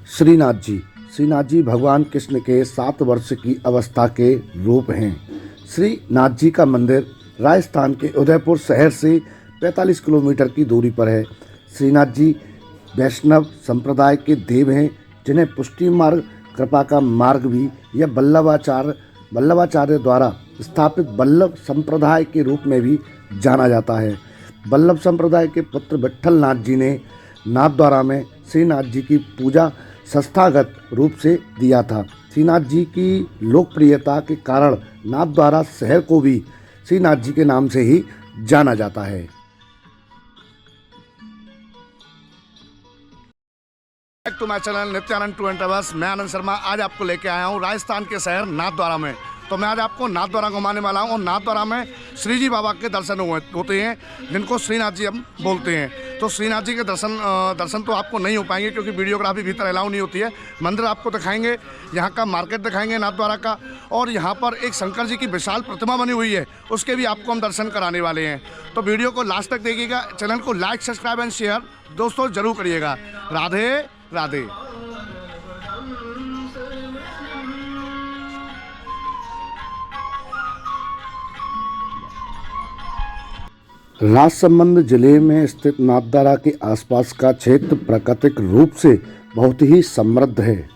श्रीनाथ जी भगवान कृष्ण के 7 वर्ष की अवस्था के रूप हैं। श्रीनाथ जी का मंदिर राजस्थान के उदयपुर शहर से 45 किलोमीटर की दूरी पर है। श्रीनाथ जी वैष्णव संप्रदाय के देव हैं, जिन्हें पुष्टि मार्ग, कृपा का मार्ग भी या वल्लभाचार्य द्वारा स्थापित वल्लभ संप्रदाय के रूप में भी जाना जाता है। वल्लभ संप्रदाय के पुत्र विट्ठल नाथ जी ने नाथद्वारा में श्रीनाथ जी की पूजा संस्थागत रूप से दिया था। श्रीनाथ जी की लोकप्रियता के कारण नाथद्वारा शहर को भी श्रीनाथ जी के नाम से ही जाना जाता है। Back to my channel Nityanand tour and travels. मैं आनंद शर्मा आज आपको लेके आया हूँ राजस्थान के शहर नाथद्वारा में। तो मैं आज आपको नाथद्वारा घुमाने वाला हूँ और नाथद्वारा में श्री जी बाबा के दर्शन होते हैं, जिनको श्रीनाथ जी हम बोलते हैं। तो श्रीनाथ जी के दर्शन तो आपको नहीं हो पाएंगे क्योंकि वीडियोग्राफी भीतर अलाउ नहीं होती है। मंदिर आपको दिखाएंगे, यहाँ का मार्केट दिखाएंगे नाथद्वारा का, और यहाँ पर एक शंकर जी की विशाल प्रतिमा बनी हुई है, उसके भी आपको हम दर्शन कराने वाले हैं। तो वीडियो को लास्ट तक देखिएगा। चैनल को लाइक, सब्सक्राइब एंड शेयर दोस्तों जरूर करिएगा। राधे राधे। राजसमंद जिले में स्थित नाथद्वारा के आसपास का क्षेत्र प्राकृतिक रूप से बहुत ही समृद्ध है।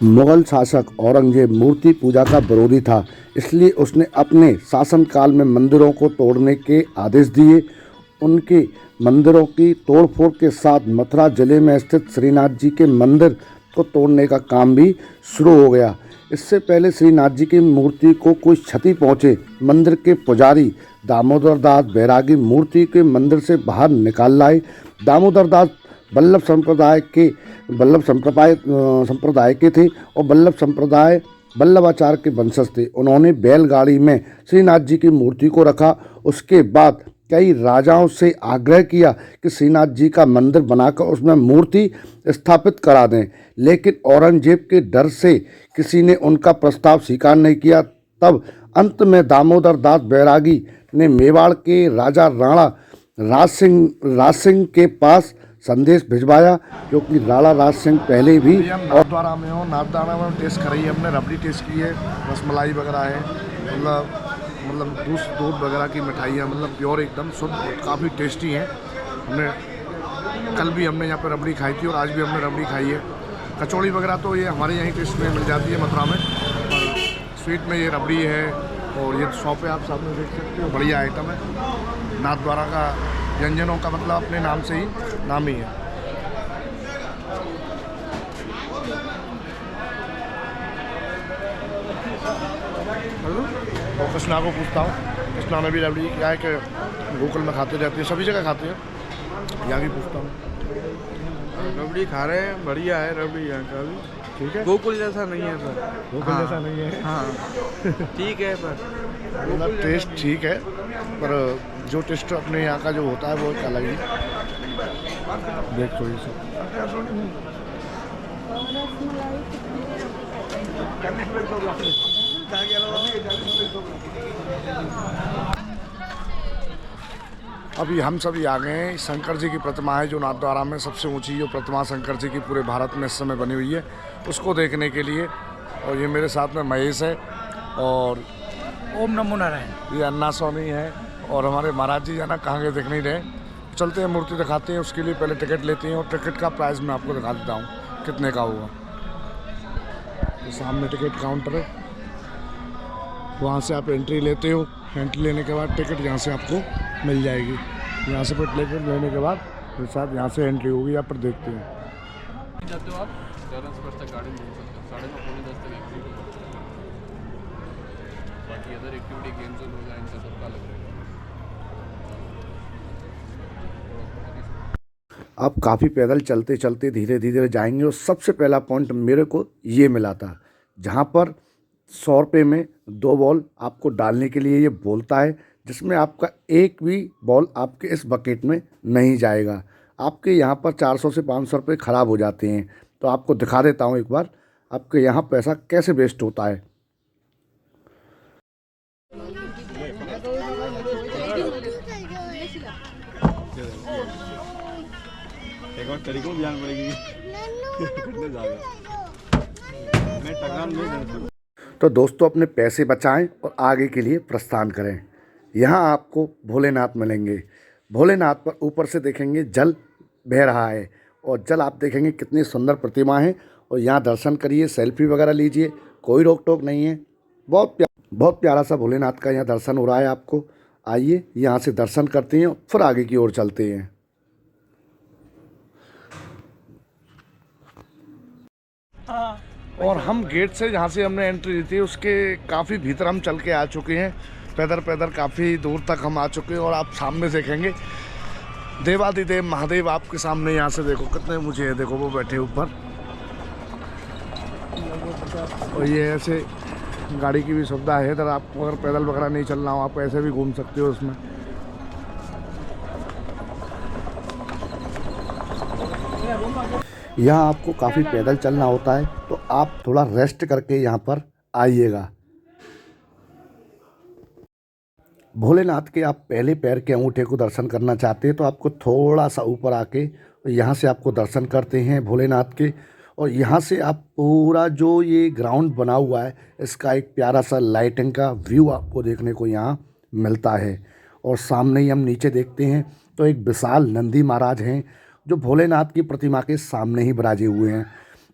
मुगल शासक औरंगजेब मूर्ति पूजा का विरोधी था, इसलिए उसने अपने शासनकाल में मंदिरों को तोड़ने के आदेश दिए। उनके मंदिरों की तोड़फोड़ के साथ मथुरा जिले में स्थित श्रीनाथ जी के मंदिर को तोड़ने का काम भी शुरू हो गया। इससे पहले श्रीनाथ जी की मूर्ति को कोई क्षति पहुंचे, मंदिर के पुजारी दामोदर दास बैरागी मूर्ति के मंदिर से बाहर निकाल लाए। दामोदर दास वल्लभ संप्रदाय के थे और वल्लभ संप्रदाय वल्लभाचार्य के वंशज थे। उन्होंने बैलगाड़ी में श्रीनाथ जी की मूर्ति को रखा। उसके बाद कई राजाओं से आग्रह किया कि श्रीनाथ जी का मंदिर बनाकर उसमें मूर्ति स्थापित करा दें, लेकिन औरंगजेब के डर से किसी ने उनका प्रस्ताव स्वीकार नहीं किया। तब अंत में दामोदर दास बैरागी ने मेवाड़ के राजा राणा राज सिंह के पास संदेश भिजवाया, क्योंकि राणा राज सिंह पहले भी नाथद्वारा में हो। नाथद्वारा में टेस्ट कराई है हमने, रबड़ी टेस्ट की है, रसमलाई वगैरह है, मतलब दूध वगैरह की मिठाई है, मतलब प्योर एकदम शुद्ध, काफ़ी टेस्टी है। कल भी हमने यहाँ पर रबड़ी खाई थी और आज भी हमने रबड़ी खाई है। कचौड़ी वगैरह तो ये हमारे यहीं टेस्ट में मिल जाती है मथुरा में, और स्वीट में ये रबड़ी है। और ये शॉप है, आप सामने देख सकते हो, बढ़िया आइटम है। नाथद्वारा का व्यंजनों का मतलब अपने नाम से ही नाम ही है। और कृष्णा को पूछता हूँ, कृष्णा ने भी रबड़ी क्या है कि गूगल में खाते रहती है, सभी जगह खाते हैं, यहाँ भी पूछता हूँ। रबड़ी खा रहे हैं, बढ़िया है रबड़ी यहाँ का भी। ठीक है, गोकुल जैसा नहीं है सर। गोकुल जैसा नहीं है। हाँ ठीक है, पर मतलब टेस्ट ठीक है, पर जो टेस्ट अपने यहाँ का जो होता है वो एक अलग ही। देख थोड़ी सी अभी हम सभी आ गए हैं। शंकर जी की प्रतिमा है जो नाथद्वारा में सबसे ऊंची जो प्रतिमा शंकर जी की पूरे भारत में इस समय बनी हुई है, उसको देखने के लिए। और ये मेरे साथ में महेश है और ओम नमो नारायण, ये अन्ना स्वामी है, और हमारे महाराज जी है ना, कहाँ के देख नहीं रहे। चलते हैं, मूर्ति दिखाते हैं, उसके लिए पहले टिकट लेते हैं, और टिकट का प्राइस मैं आपको दिखा देता हूँ कितने का होगा। तो सामने टिकट काउंटर है, वहाँ से आप एंट्री लेते हो। एंट्री लेने के बाद टिकट यहाँ से आपको मिल जाएगी। यहाँ से टिकट लेने के बाद फिर साथ यहाँ से एंट्री होगी, यहाँ पर देखते हैं। जाते हो आप 11 तक गार्डन घूम सकते हो, 9:30 पौने 10 तक एग्जिट हो सकते हो। बाकी अदर एक्टिविटी गेम जोन हो जाए, इनका सबका अलग रहेगा। आप काफ़ी पैदल चलते चलते धीरे धीरे जाएंगे, और सबसे पहला पॉइंट मेरे को ये मिला था, जहाँ पर 100 रुपये में 2 बॉल आपको डालने के लिए ये बोलता है, जिसमें आपका एक भी बॉल आपके इस बकेट में नहीं जाएगा। आपके यहाँ पर 400 से 500 रुपये ख़राब हो जाते हैं। तो आपको दिखा देता हूँ एक बार आपके यहाँ पैसा कैसे वेस्ट होता है। एक और तरीकों भी जान पड़ेगी। तो दोस्तों अपने पैसे बचाएं और आगे के लिए प्रस्थान करें। यहाँ आपको भोलेनाथ मिलेंगे। भोलेनाथ पर ऊपर से देखेंगे जल बह रहा है और जल आप देखेंगे कितनी सुंदर प्रतिमा है। और यहाँ दर्शन करिए, सेल्फी वगैरह लीजिए, कोई रोक टोक नहीं है। बहुत प्यारा सा भोलेनाथ का यहाँ दर्शन हो रहा है आपको। आइए यहाँ से दर्शन करते हैं फिर आगे की ओर चलते हैं। और हम गेट से जहाँ से हमने एंट्री ली थी उसके काफ़ी भीतर हम चल के आ चुके हैं। पैदल काफ़ी दूर तक हम आ चुके हैं और आप सामने देखेंगे देवादिदेव महादेव आपके सामने। यहाँ से देखो कितने ऊँचे हैं, देखो वो बैठे ऊपर। और ये ऐसे गाड़ी की भी सुविधा है इधर। आपको अगर पैदल वगैरह नहीं चलना हो आप ऐसे भी घूम सकते हो उसमें। यहाँ आपको काफ़ी पैदल चलना होता है तो आप थोड़ा रेस्ट करके यहाँ पर आइएगा। भोलेनाथ के आप पहले पैर के अंगूठे को दर्शन करना चाहते हैं तो आपको थोड़ा सा ऊपर आके यहाँ से आपको दर्शन करते हैं भोलेनाथ के। और यहाँ से आप पूरा जो ये ग्राउंड बना हुआ है इसका एक प्यारा सा लाइटिंग का व्यू आपको देखने को यहाँ मिलता है। और सामने ही हम नीचे देखते हैं तो एक विशाल नंदी महाराज हैं जो भोलेनाथ की प्रतिमा के सामने ही विराजे हुए हैं।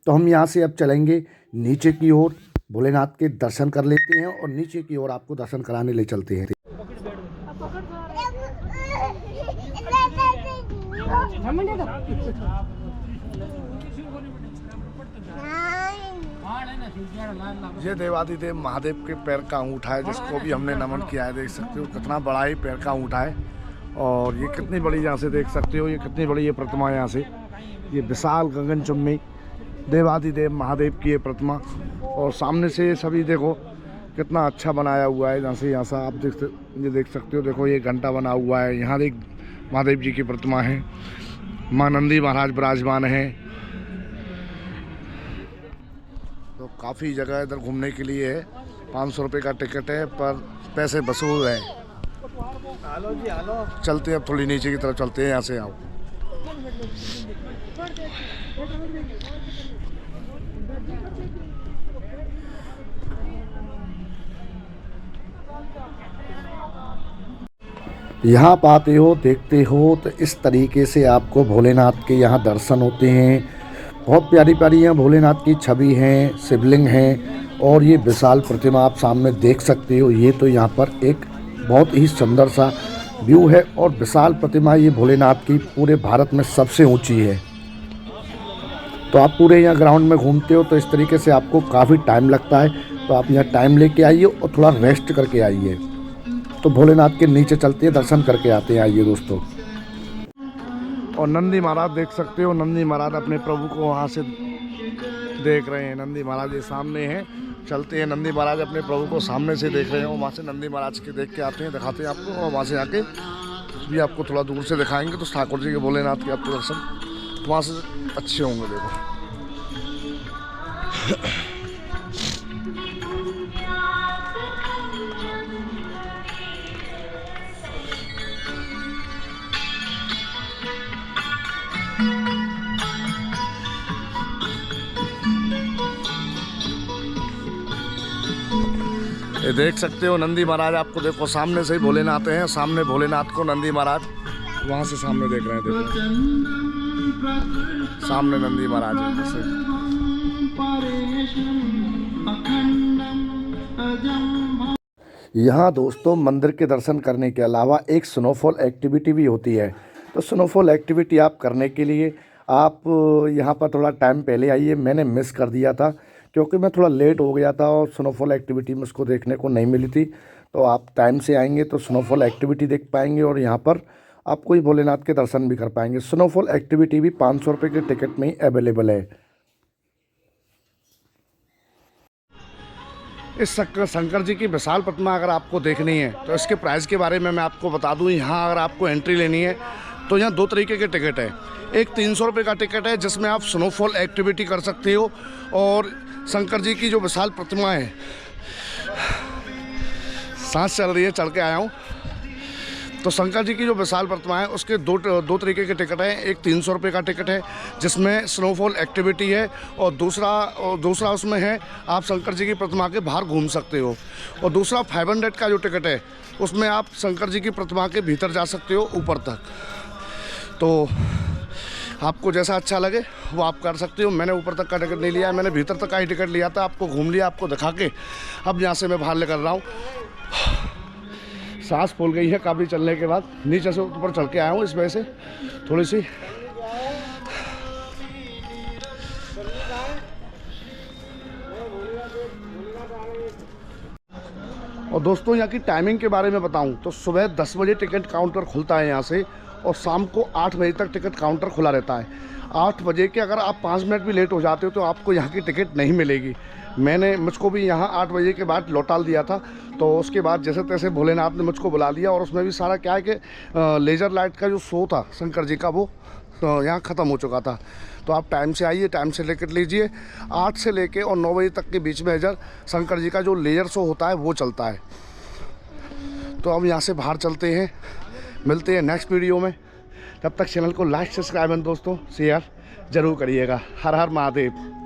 तो हम यहाँ से अब चलेंगे नीचे की ओर, भोलेनाथ के दर्शन कर लेते हैं और नीचे की ओर आपको दर्शन कराने ले चलते हैं। ये देवादिदेव महादेव के पैर का अंगूठा है जिसको भी हमने नमन किया है। देख सकते हो कितना बड़ा ही पैर का अंगूठा है। और ये कितनी बड़ी, यहाँ से देख सकते हो ये कितनी बड़ी ये प्रतिमा है। यहाँ से ये विशाल गगनचुम्बी देवादिदेव महादेव की ये प्रतिमा। और सामने से ये सभी देखो कितना अच्छा बनाया हुआ है। जहाँ से आप देख सकते हो। देखो ये घंटा बना हुआ है। यहाँ एक महादेव जी की प्रतिमा है, माँ नंदी महाराज विराजमान है। तो काफ़ी जगह इधर घूमने के लिए है। 500 रुपये का टिकट है पर पैसे वसूल है। चलते हैं अब थोड़ी नीचे की तरफ चलते हैं। यहाँ से आओ। यहाँ आप आते हो, देखते हो तो इस तरीके से आपको भोलेनाथ के यहाँ दर्शन होते हैं। बहुत प्यारी प्यारी यहाँ भोलेनाथ की छवि हैं, शिवलिंग हैं और ये विशाल प्रतिमा आप सामने देख सकते हो। ये तो यहाँ पर एक बहुत ही सुंदर सा व्यू है और विशाल प्रतिमा ये भोलेनाथ की पूरे भारत में सबसे ऊंची है। तो आप पूरे यहाँ ग्राउंड में घूमते हो तो इस तरीके से आपको काफ़ी टाइम लगता है। तो आप यहाँ टाइम लेके आइए और थोड़ा रेस्ट करके आइए। तो भोलेनाथ के नीचे चलते हैं, दर्शन करके आते हैं। आइए दोस्तों। और नंदी महाराज देख सकते हो। नंदी महाराज अपने प्रभु को वहाँ से देख रहे हैं। नंदी महाराज ये सामने हैं। चलते हैं। नंदी महाराज अपने प्रभु को सामने से देख रहे हैं। वहाँ से नंदी महाराज के देख के आते हैं, दिखाते हैं आपको। और वहाँ से आके भी आपको थोड़ा दूर से दिखाएंगे तो ठाकुर जी के भोलेनाथ के आपको दर्शन वहाँ से अच्छे होंगे। देखो ये देख सकते हो नंदी महाराज आपको देखो सामने से ही भोलेनाथ हैं। सामने भोलेनाथ को नंदी महाराज वहाँ से सामने देख रहे हैं। देखो सामने नंदी महाराज है। यहाँ दोस्तों मंदिर के दर्शन करने के अलावा एक स्नोफॉल एक्टिविटी भी होती है। तो स्नोफॉल एक्टिविटी आप करने के लिए आप यहाँ पर थोड़ा टाइम पहले आइए। मैंने मिस कर दिया था क्योंकि मैं थोड़ा लेट हो गया था और स्नोफॉल एक्टिविटी मुझको देखने को नहीं मिली थी। तो आप टाइम से आएंगे तो स्नोफॉल एक्टिविटी देख पाएंगे और यहाँ पर आप कोई भोलेनाथ के दर्शन भी कर पाएंगे। स्नोफॉल एक्टिविटी भी 500 रुपये के टिकट में ही अवेलेबल है। इस शंकर जी की विशाल प्रतिमा अगर आपको देखनी है तो इसके प्राइस के बारे में मैं आपको बता दूं। यहाँ अगर आपको एंट्री लेनी है तो यहाँ 2 तरीके के टिकट है। एक 300 रुपये का टिकट है जिसमें आप स्नोफॉल एक्टिविटी कर सकते हो। और शंकर जी की जो विशाल प्रतिमा है, सांस चल रही है, चढ़ के आया हूँ। तो शंकर जी की जो विशाल प्रतिमा है उसके दो तरीके के टिकट हैं। एक 300 रुपये का टिकट है जिसमें स्नोफॉल एक्टिविटी है, और दूसरा उसमें है आप शंकर जी की प्रतिमा के बाहर घूम सकते हो। और दूसरा 500 का जो टिकट है उसमें आप शंकर जी की प्रतिमा के भीतर जा सकते हो ऊपर तक। तो आपको जैसा अच्छा लगे वो आप कर सकते हो। मैंने ऊपर तक का टिकट नहीं लिया है, मैंने भीतर तक का ही टिकट लिया था। आपको घूम लिया, आपको दिखा के अब यहाँ से मैं बाहर निकल रहा हूँ। सांस फूल गई है काफ़ी चलने के बाद, नीचे से ऊपर चढ़ के आया हूँ, इस वजह से थोड़ी सी और दोस्तों यहाँ की टाइमिंग के बारे में बताऊँ तो सुबह 10 बजे टिकट काउंटर खुलता है यहाँ से, और शाम को 8 बजे तक टिकट काउंटर खुला रहता है। 8 बजे के अगर आप 5 मिनट भी लेट हो जाते हो तो आपको यहाँ की टिकट नहीं मिलेगी। मुझको भी यहाँ 8 बजे के बाद लौटाल दिया था, तो उसके बाद जैसे तैसे भोलेनाथ ने मुझको बुला लिया, और उसमें भी सारा क्या है कि लेज़र लाइट का जो शो था शंकर जी का वो यहाँ ख़त्म हो चुका था। तो आप टाइम से आइए, टाइम से टिकट लीजिए। 8 से लेके और 9 बजे तक के बीच में इधर शंकर जी का जो लेज़र शो होता है वो चलता है। तो अब यहाँ से बाहर चलते हैं, मिलते हैं नेक्स्ट वीडियो में। तब तक चैनल को लाइक सब्सक्राइब दोस्तों शेयर ज़रूर करिएगा। हर हर महादेव।